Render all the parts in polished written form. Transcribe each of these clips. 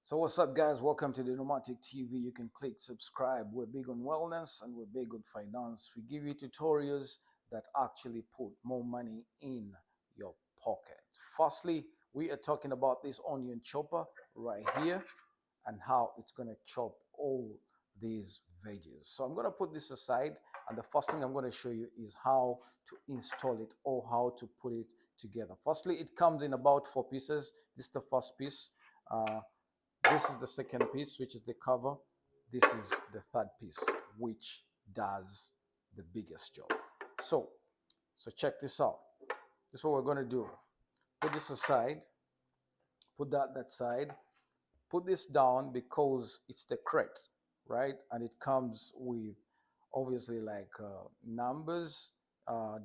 So what's up, guys? Welcome to the Nomadic TV. You can click subscribe. We're big on wellness and we're big on finance. We give you tutorials that actually put more money in your pocket. Firstly, we are talking about this onion chopper right here and how it's going to chop all these veggies. So I'm going to put this aside, and the first thing I'm going to show you is how to install it or how to put it together. Firstly, it comes in about 4 pieces. This is the first piece. This is the second piece, which is the cover. This is the third piece, which does the biggest job. So check this out. This is what we're going to do. Put this aside, put that side, put this down because it's the crate, right? And it comes with obviously like numbers,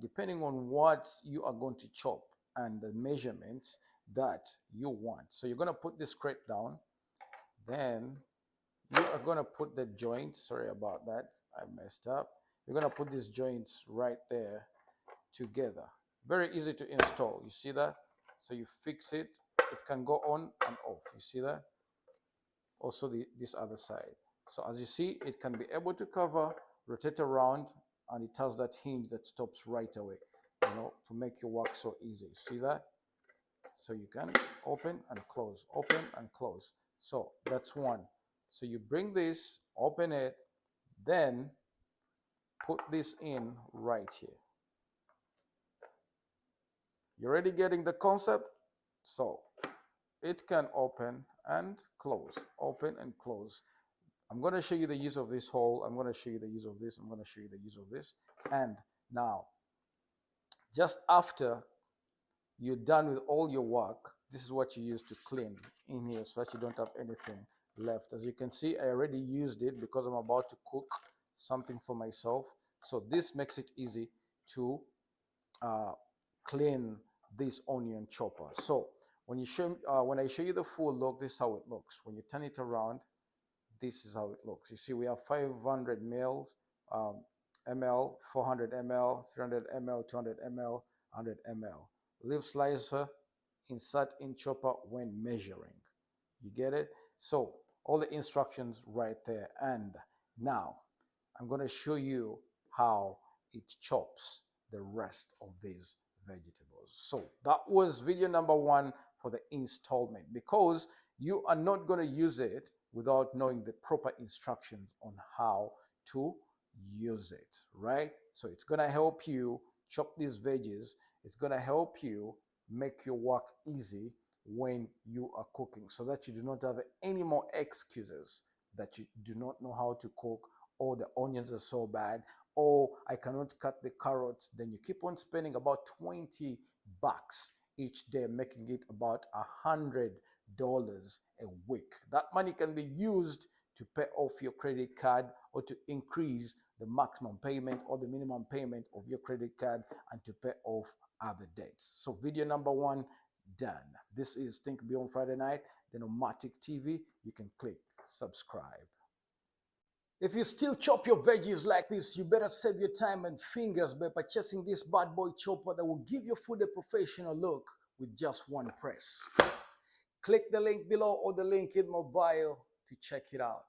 depending on what you are going to chop and the measurements that you want. So you're going to put this crate down. Then you are going to put the joints, sorry about that, I messed up. You're going to put these joints right there together. Very easy to install. You see that? So you fix it. It can go on and off. You see that? Also this other side. So as you see, it can be able to cover, rotate around, and it has that hinge that stops right away, to make your work so easy. You see that? So you can open and close, open and close. So that's one. So you bring this, open it, then put this in right here. You're already getting the concept? So it can open and close, open and close. I'm going to show you the use of this hole. I'm going to show you the use of this. I'm going to show you the use of this. And now, just after you're done with all your work, this is what you use to clean in here so that you don't have anything left. As you can see, I already used it because I'm about to cook something for myself. So this makes it easy to clean this onion chopper. So when I show you the full look, this is how it looks. When you turn it around, this is how it looks. You see, we have 500 ml, 400 ml, 300 ml, 200 ml, 100 ml. Leaf slicer, insert in chopper when measuring. You get it? So all the instructions right there. And now I'm going to show you how it chops the rest of these vegetables. So that was video number 1 for the installment, because you are not going to use it without knowing the proper instructions on how to use it, right? So it's going to help you chop these veggies. It's going to help you make your work easy when you are cooking, so that you do not have any more excuses that you do not know how to cook, or the onions are so bad, or I cannot cut the carrots. Then you keep on spending about $20 each day, making it about $100 a week. That money can be used to pay off your credit card, or to increase the maximum payment or the minimum payment of your credit card, and to pay off other debts. So video number 1 done. This is Think Beyond Friday Night, the Nomadic TV. You can click subscribe. If you still chop your veggies like this, you better save your time and fingers by purchasing this bad boy chopper that will give your food a professional look with just one press. Click the link below or the link in my bio to check it out.